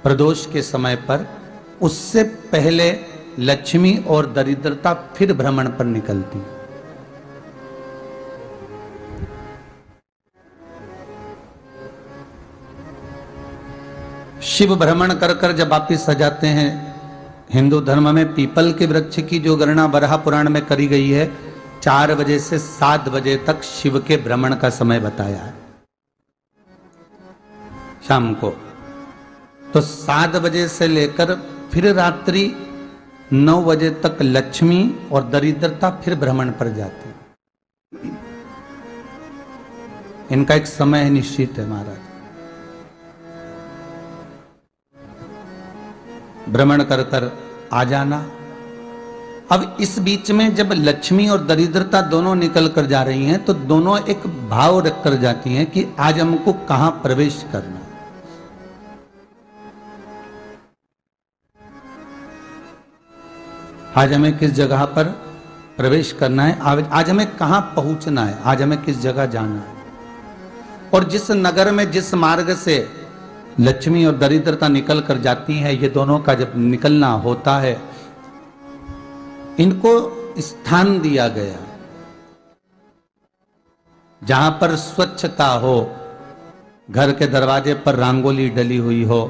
प्रदोष के समय पर, उससे पहले लक्ष्मी और दरिद्रता फिर भ्रमण पर निकलती है। शिव भ्रमण कर कर जब वापिस आ जाते हैं, हिंदू धर्म में पीपल के वृक्ष की जो गणना वराह पुराण में करी गई है, 4 बजे से 7 बजे तक शिव के भ्रमण का समय बताया है शाम को। तो 7 बजे से लेकर फिर रात्रि 9 बजे तक लक्ष्मी और दरिद्रता फिर भ्रमण पर जाती है। इनका एक समय निश्चित है महाराज। भ्रमण कर कर आ जाना। अब इस बीच में जब लक्ष्मी और दरिद्रता दोनों निकल कर जा रही हैं, तो दोनों एक भाव रख कर जाती हैं कि आज हमको कहां प्रवेश करना है। आज हमें किस जगह पर प्रवेश करना है, आज हमें कहां पहुंचना है, आज हमें किस जगह जाना है। और जिस नगर में जिस मार्ग से लक्ष्मी और दरिद्रता निकल कर जाती है, ये दोनों का जब निकलना होता है, इनको स्थान दिया गया जहां पर स्वच्छता हो, घर के दरवाजे पर रंगोली डली हुई हो,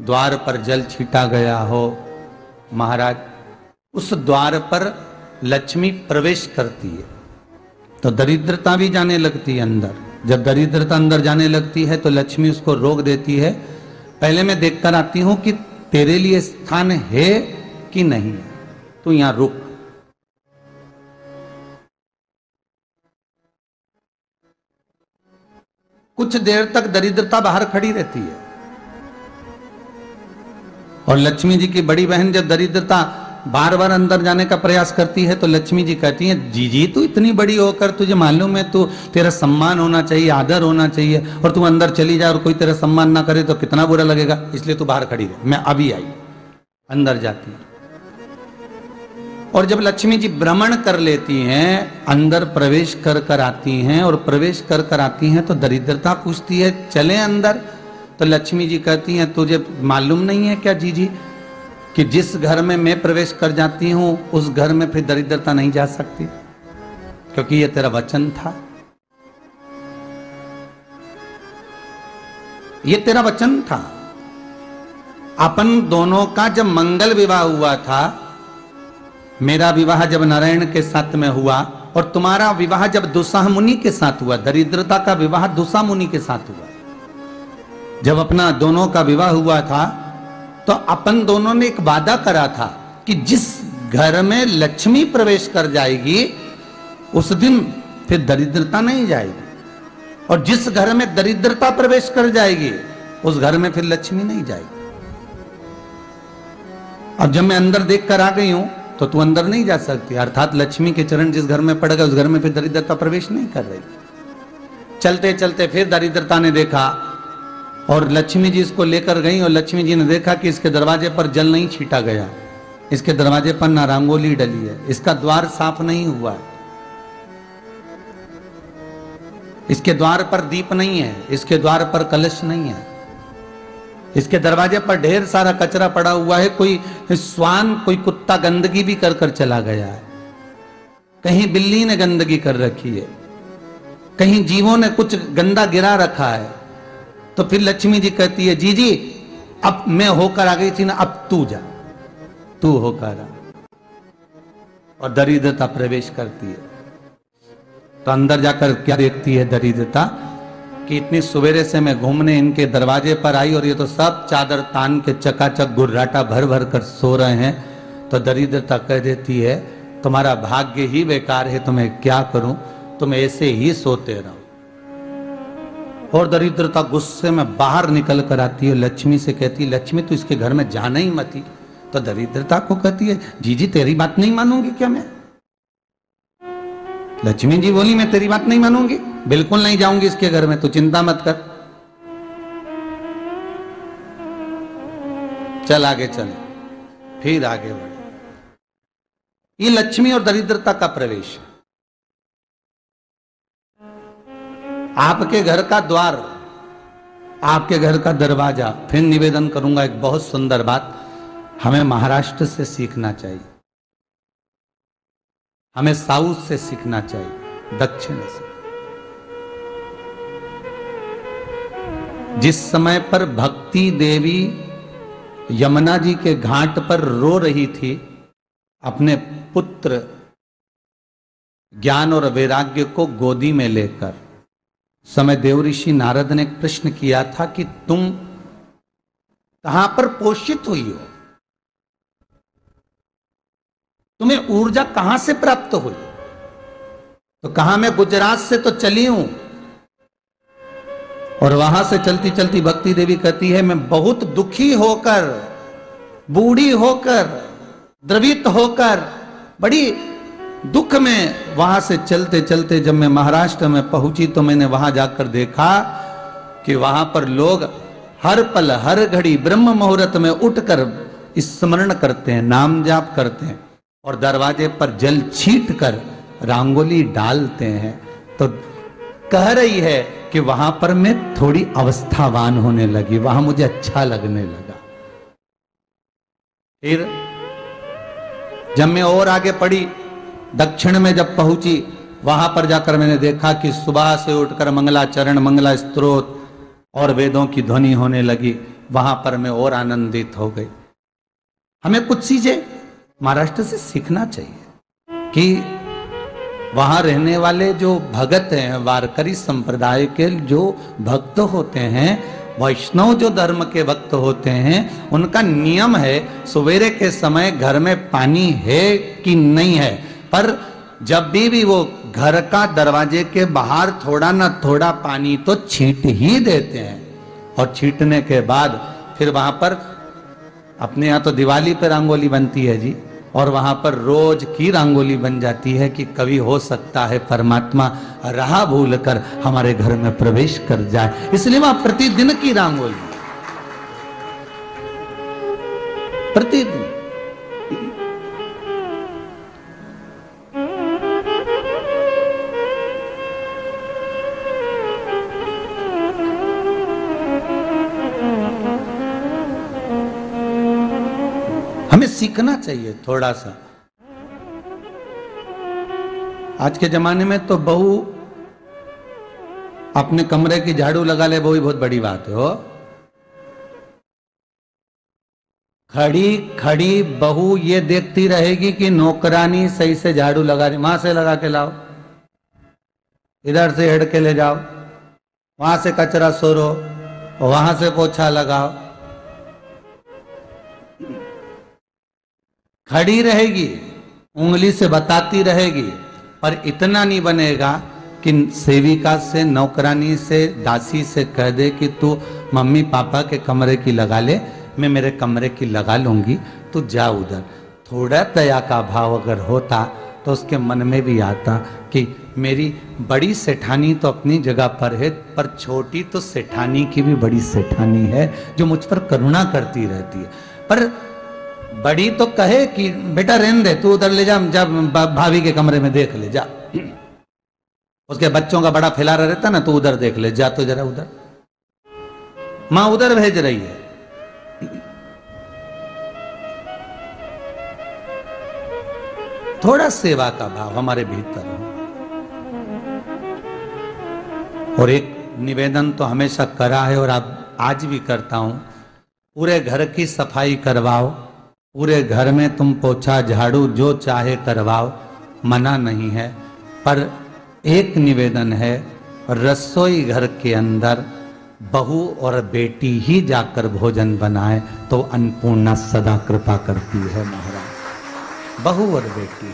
द्वार पर जल छीटा गया हो। महाराज, उस द्वार पर लक्ष्मी प्रवेश करती है तो दरिद्रता भी जाने लगती है अंदर। जब दरिद्रता अंदर जाने लगती है तो लक्ष्मी उसको रोक देती है, पहले मैं देखकर आती हूं कि तेरे लिए स्थान है कि नहीं है, तू यहां रुक। कुछ देर तक दरिद्रता बाहर खड़ी रहती है और लक्ष्मी जी की बड़ी बहन जब दरिद्रता बार बार अंदर जाने का प्रयास करती है तो लक्ष्मी जी कहती हैं, जीजी तू इतनी बड़ी होकर तुझे मालूम है, तू तेरा सम्मान होना चाहिए, आदर होना चाहिए, और तू अंदर चली जाए और कोई तेरा सम्मान ना करे तो कितना बुरा लगेगा, इसलिए तू बाहर खड़ी रहे, मैं अभी आई। अंदर जाती है और जब लक्ष्मी जी भ्रमण कर लेती हैं, अंदर प्रवेश कर कर आती हैं, और प्रवेश कर कर आती हैं तो दरिद्रता पूछती है चले अंदर। तो लक्ष्मी जी कहती हैं, तुझे मालूम नहीं है क्या जीजी कि जिस घर में मैं प्रवेश कर जाती हूं उस घर में फिर दरिद्रता नहीं जा सकती, क्योंकि ये तेरा वचन था, ये तेरा वचन था। अपन दोनों का जब मंगल विवाह हुआ था, मेरा विवाह जब नारायण के साथ में हुआ और तुम्हारा विवाह जब दुस्साह मुनि के साथ हुआ, दरिद्रता का विवाह दुस्साह मुनि के साथ हुआ। जब अपना दोनों का विवाह हुआ था तो अपन दोनों ने एक वादा करा था कि जिस घर में लक्ष्मी प्रवेश कर जाएगी उस दिन फिर दरिद्रता नहीं जाएगी, और जिस घर में दरिद्रता प्रवेश कर जाएगी उस घर में फिर लक्ष्मी नहीं जाएगी। अब जब मैं अंदर देख कर आ गई हूं तो तू अंदर नहीं जा सकती, अर्थात लक्ष्मी के चरण जिस घर में पड़ गए उस घर में फिर दरिद्रता प्रवेश नहीं कर रही। चलते चलते फिर दरिद्रता ने देखा और लक्ष्मी जी इसको लेकर गई, और लक्ष्मी जी ने देखा कि इसके दरवाजे पर जल नहीं छीटा गया, इसके दरवाजे पर ना रंगोली डली है, इसका द्वार साफ नहीं हुआ है, इसके द्वार पर दीप नहीं है, इसके द्वार पर कलश नहीं है, इसके दरवाजे पर ढेर सारा कचरा पड़ा हुआ है, कोई श्वान कोई कुत्ता गंदगी भी कर कर चला गया है, कहीं बिल्ली ने गंदगी कर रखी है, कहीं जीवों ने कुछ गंदा गिरा रखा है। तो फिर लक्ष्मी जी कहती है, जी जी अब मैं होकर आ गई थी ना, अब तू जा, तू होकर आ। और दरिद्रता प्रवेश करती है तो अंदर जाकर क्या देखती है दरिद्रता कि इतनी सवेरे से मैं घूमने इनके दरवाजे पर आई और ये तो सब चादर तान के चकाचक गुर्राटा भर भर कर सो रहे हैं। तो दरिद्रता कह देती है, तुम्हारा भाग्य ही बेकार है, तो मैं क्या करूं, तुम ऐसे ही सोते रहो। और दरिद्रता गुस्से में बाहर निकल कर आती है, लक्ष्मी से कहती है, लक्ष्मी तू इसके घर में जाना ही मत। तो दरिद्रता को कहती है, जीजी तेरी बात नहीं मानूंगी क्या मैं? लक्ष्मी जी बोली, मैं तेरी बात नहीं मानूंगी, बिल्कुल नहीं जाऊंगी इसके घर में, तू चिंता मत कर, चल आगे चले। फिर आगे बढ़े। ये लक्ष्मी और दरिद्रता का प्रवेश है। आपके घर का द्वार आपके घर का दरवाजा। फिर निवेदन करूंगा एक बहुत सुंदर बात, हमें महाराष्ट्र से सीखना चाहिए, हमें साउथ से सीखना चाहिए, दक्षिण से। जिस समय पर भक्ति देवी यमुना जी के घाट पर रो रही थी अपने पुत्र ज्ञान और वैराग्य को गोदी में लेकर, समय देव ऋषि नारद ने एक प्रश्न किया था कि तुम कहां पर पोषित हुई हो, तुम्हें ऊर्जा कहां से प्राप्त हुई? तो कहा मैं गुजरात से तो चली हूं। और वहां से चलती चलती भक्ति देवी कहती है मैं बहुत दुखी होकर, बूढ़ी होकर, द्रवित होकर, बड़ी दुख में वहां से चलते चलते जब मैं महाराष्ट्र में पहुंची तो मैंने वहां जाकर देखा कि वहां पर लोग हर पल हर घड़ी ब्रह्म मुहूर्त में उठकर स्मरण करते हैं, नाम जाप करते हैं और दरवाजे पर जल छीट कर रंगोली डालते हैं। तो कह रही है कि वहां पर मैं थोड़ी अवस्थावान होने लगी, वहां मुझे अच्छा लगने लगा। फिर जब मैं और आगे पढ़ी, दक्षिण में जब पहुंची, वहां पर जाकर मैंने देखा कि सुबह से उठकर मंगलाचरण, मंगला स्तोत्र और वेदों की ध्वनि होने लगी। वहां पर मैं और आनंदित हो गई। हमें कुछ चीजें महाराष्ट्र से सीखना चाहिए कि वहां रहने वाले जो भगत हैं, वारकरी संप्रदाय के जो भक्त होते हैं, वैष्णव जो धर्म के भक्त होते हैं, उनका नियम है सवेरे के समय घर में पानी है कि नहीं है, पर जब भी वो घर का दरवाजे के बाहर थोड़ा ना थोड़ा पानी तो छींट ही देते हैं। और छींटने के बाद फिर वहां पर अपने यहाँ तो दिवाली पर रंगोली बनती है जी, और वहां पर रोज की रंगोली बन जाती है कि कभी हो सकता है परमात्मा राह भूल कर हमारे घर में प्रवेश कर जाए, इसलिए वहां प्रतिदिन की रंगोली, प्रतिदिन। हमें सीखना चाहिए थोड़ा सा। आज के जमाने में तो बहू अपने कमरे की झाड़ू लगा ले, वो ही बहुत बड़ी बात है। हो खड़ी खड़ी बहू ये देखती रहेगी कि नौकरानी सही से झाड़ू लगा रही, वहां से लगा के लाओ, इधर से हेड के ले जाओ, वहां से कचरा सोरो, वहां से पोछा लगाओ। खड़ी रहेगी, उंगली से बताती रहेगी, पर इतना नहीं बनेगा कि सेविका से, नौकरानी से, दासी से कह दे कि तू मम्मी पापा के कमरे की लगा ले, मैं मेरे कमरे की लगा लूंगी, तू जा उधर। थोड़ा दया का भाव अगर होता तो उसके मन में भी आता कि मेरी बड़ी सेठानी तो अपनी जगह पर है, पर छोटी तो सेठानी की भी बड़ी सेठानी है जो मुझ पर करुणा करती रहती है। पर बड़ी तो कहे कि बेटा रहने दे, तू उधर ले जा, जब भाभी के कमरे में देख ले जा, उसके बच्चों का बड़ा फैलारा रहता ना, तू उधर देख ले जा, तो जरा उधर, मां उधर भेज रही है। थोड़ा सेवा का भाव हमारे भीतर हो। और एक निवेदन तो हमेशा करा है और अब आज भी करता हूं, पूरे घर की सफाई करवाओ, पूरे घर में तुम पोछा झाड़ू जो चाहे करवाओ, मना नहीं है। पर एक निवेदन है, रसोई घर के अंदर बहू और बेटी ही जाकर भोजन बनाए तो अन्नपूर्णा सदा कृपा करती है महाराज। बहू और बेटी ही।